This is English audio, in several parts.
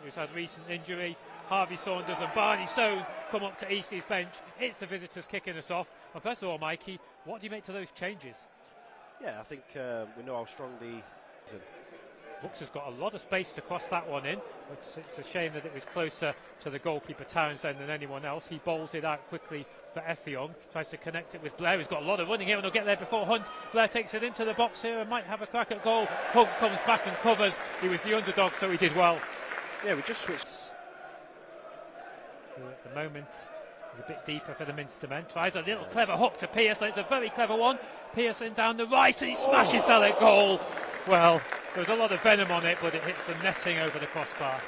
who's had recent injury. Harvey Saunders and Barney Stone come up to Eastleigh's bench. It's the visitors kicking us off. And first of all, Mikey, what do you make to those changes? Yeah, I think we know how strong the... Brooks has got a lot of space to cross that one in. It's a shame that it was closer to the goalkeeper Townsend than anyone else. He bowls it out quickly for Effiong, tries to connect it with Blair, who's got a lot of running here and he'll get there before Hunt. Blair takes it into the box here and might have a crack at goal. Hunt comes back and covers. He was the underdog, so he did well. Yeah, we just switched. Who at the moment is a bit deeper for the Minster men. Tries a little clever hook to Pearson. It's a very clever one. Pearson down the right and he smashes that at goal. Well, there was a lot of venom on it, but it hits the netting over the crossbar.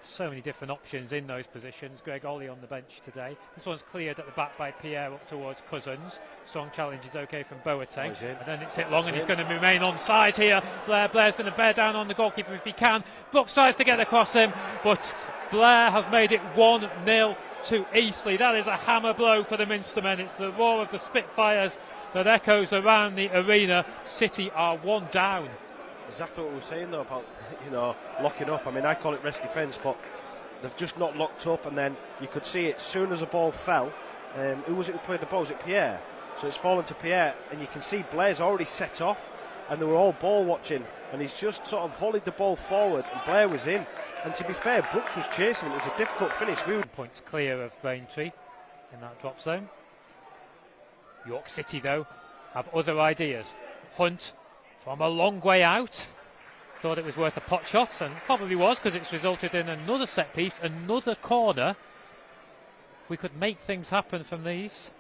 So many different options in those positions. Greg Ollie on the bench today. This one's cleared at the back by Pierre up towards Cousins. Strong challenge is okay from Boateng. And then it's hit long and he's going to remain onside here. Blair's going to bear down on the goalkeeper if he can. Brooks tries to get across him, but Blair has made it 1-0 to Eastleigh. That is a hammer blow for the Minster men. It's the roar of the Spitfires that echoes around the arena. City are one down. Exactly what we were saying though about, locking up. I mean, I call it rest defence, but they've just not locked up, and then you could see it as soon as the ball fell. Who was it who played the ball? Was it Pierre? So it's fallen to Pierre, and you can see Blair's already set off, and they were all ball watching, and he's just sort of volleyed the ball forward, and Blair was in. And to be fair, Brooks was chasing him. It was a difficult finish. Points clear of Braintree in that drop zone. York City, though, have other ideas. Hunt from a long way out. Thought it was worth a pot shot, and probably was, because it's resulted in another set piece, another corner. If we could make things happen from these.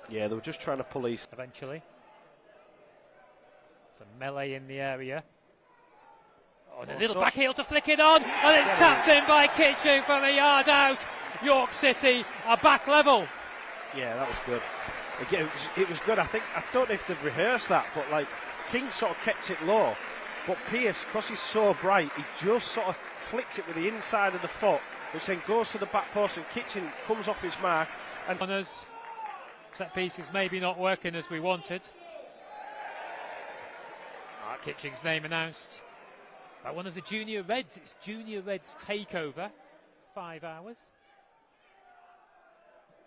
Yeah, they were just trying to police. Eventually. It's a melee in the area. Oh, and a little back heel to flick it on, and it's tapped in by Kitching from a yard out. York City are back level. Yeah, that was good. Again, it was good. I don't know if they've rehearsed that, but like King sort of kept it low. But Pearce, because he's so bright, he just sort of flicks it with the inside of the foot, which then goes to the back post, and Kitchen comes off his mark. And set piece is maybe not working as we wanted. Kitching's name announced by one of the Junior Reds. It's Junior Reds takeover. 5 hours.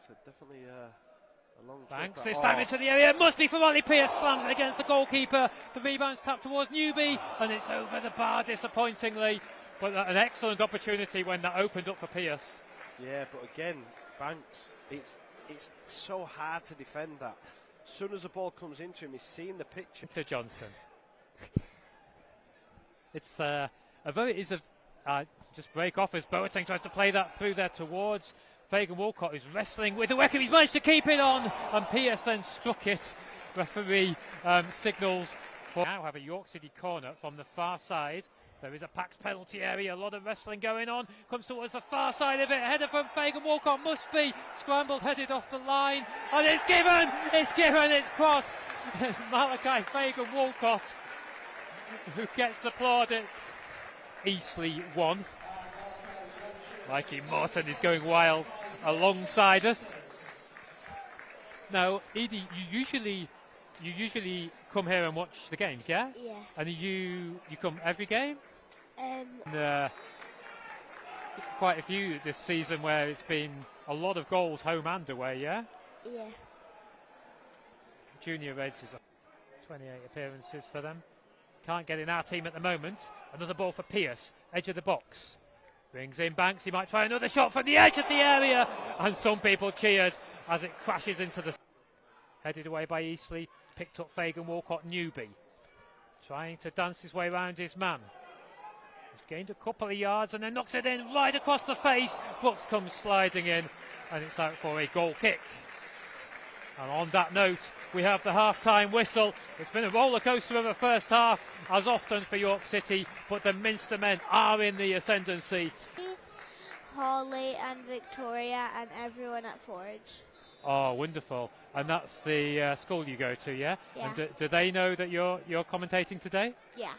So definitely a long Banks this time into the area. It must be for Ollie. Pearce slams it against the goalkeeper. The rebound's tapped towards Newby, and it's over the bar disappointingly. But an excellent opportunity when that opened up for Pearce. Yeah, but again, Banks, it's so hard to defend that. As soon as the ball comes into him, he's seeing the picture. To Johnson. It's just break off as Boateng tries to play that through there towards Fagan Walcott, who's wrestling with the Wickham. He's managed to keep it on, and Pearce then struck it. Referee signals for now have a York City corner from the far side. There is a packed penalty area, a lot of wrestling going on. Comes towards the far side of it. Header from Fagan Walcott must be scrambled, headed off the line, and it's given, it's crossed. It's Malachi Fagan Walcott who gets the plaudits. Eastleigh 1. Mikey Morton is going wild alongside us. Now, Edie, you usually come here and watch the games, yeah? Yeah. And you come every game? Quite a few this season where it's been a lot of goals home and away, yeah? Yeah. Junior Reds is 28 appearances for them. Can't get in our team at the moment. Another ball for Pearce, edge of the box. Brings in Banks, he might try another shot from the edge of the area. And some people cheered as it crashes into the... Headed away by Eastleigh, picked up Fagan Walcott Newby. Trying to dance his way around his man. He's gained a couple of yards and then knocks it in right across the face. Brooks comes sliding in and it's out for a goal kick. And on that note, we have the half-time whistle. It's been a roller coaster of a first half, as often for York City, but the Minster men are in the ascendancy. Holly and Victoria and everyone at Forge. Oh, wonderful. And that's the school you go to, yeah? Yeah. And do they know that you're commentating today? Yeah.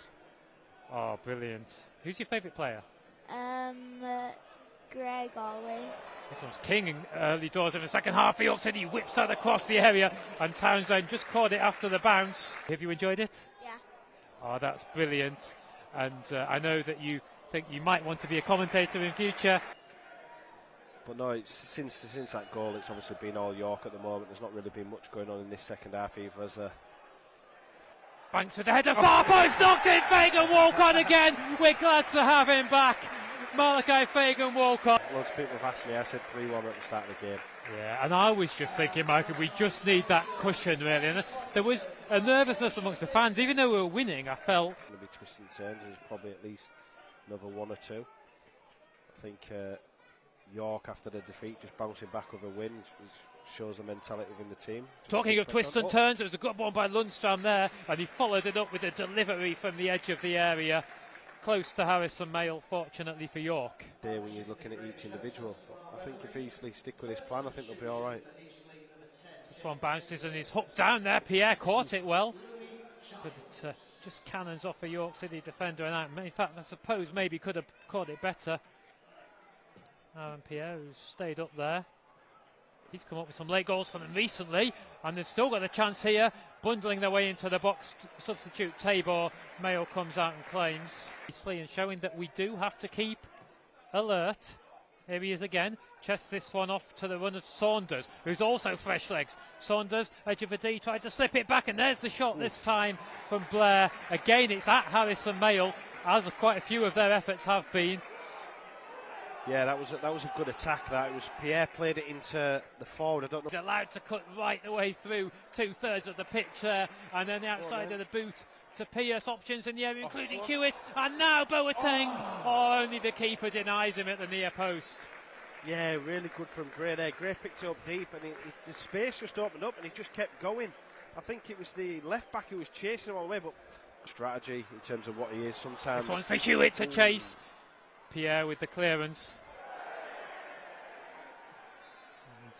Oh, brilliant. Who's your favourite player? Greg Ollie. Here comes King in early doors in the second half for York City. He whips that across the area, and Townsend just caught it after the bounce. Have you enjoyed it? Yeah. Oh, that's brilliant. And I know that you think you might want to be a commentator in future. But no, it's since that goal, it's obviously been all York at the moment. There's not really been much going on in this second half either. As Banks with the header, far post, knocked in, Fagan Walcott again. We're glad to have him back. Malachi Fagan Walcott. Loads of people have asked me, I said 3-1 at the start of the game. Yeah, and I was just thinking, Michael, we just need that cushion, really. And there was a nervousness amongst the fans. Even though we were winning, I felt... Going to be twists and turns. There's probably at least another 1 or 2. I think York, after the defeat, just bouncing back with a win shows the mentality within the team. Talking of twists and turns, it was a good one by Lundstram there, and he followed it up with a delivery from the edge of the area, close to Harrison Mayle, fortunately for York. There, when you're looking at each individual, I think if Eastleigh stick with this plan, I think they'll be all right. This one bounces and is hooked down there. Pierre caught it well, but it just cannons off a York City defender, and in fact, I suppose maybe could have caught it better. Aaron Pierre, who's stayed up there. He's come up with some late goals for them recently, and they've still got a chance here, bundling their way into the box. Substitute Tabor, Mayo comes out and claims. Eastleigh, and showing that we do have to keep alert. Here he is again, chests this one off to the run of Saunders, who's also fresh legs. Saunders, edge of a D, tried to slip it back, and there's the shot this time from Blair. Again, it's at Harrison Mayle, as quite a few of their efforts have been. Yeah, that was a good attack. That it was Pierre played it into the forward. I don't know. He's allowed to cut right the way through 2/3 of the pitch there, and then the outside of the boot to Pierce. Options in the area, including Hewitt, and now Boateng. Oh, only the keeper denies him at the near post. Yeah, really good from Gray there. Gray picked it up deep, and the space just opened up, and he just kept going. I think it was the left back who was chasing him all the way, but strategy in terms of what he is sometimes. This one's for Hewitt to chase. Pierre with the clearance.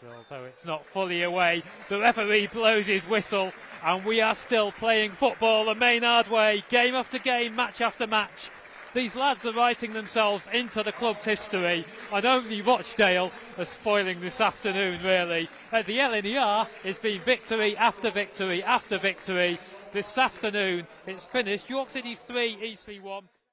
And although it's not fully away, the referee blows his whistle, and we are still playing football the Maynard way, game after game, match after match. These lads are writing themselves into the club's history, and only Rochdale are spoiling this afternoon, really. At the LNER, it's been victory after victory after victory. This afternoon, it's finished. York City 3, Eastleigh 1.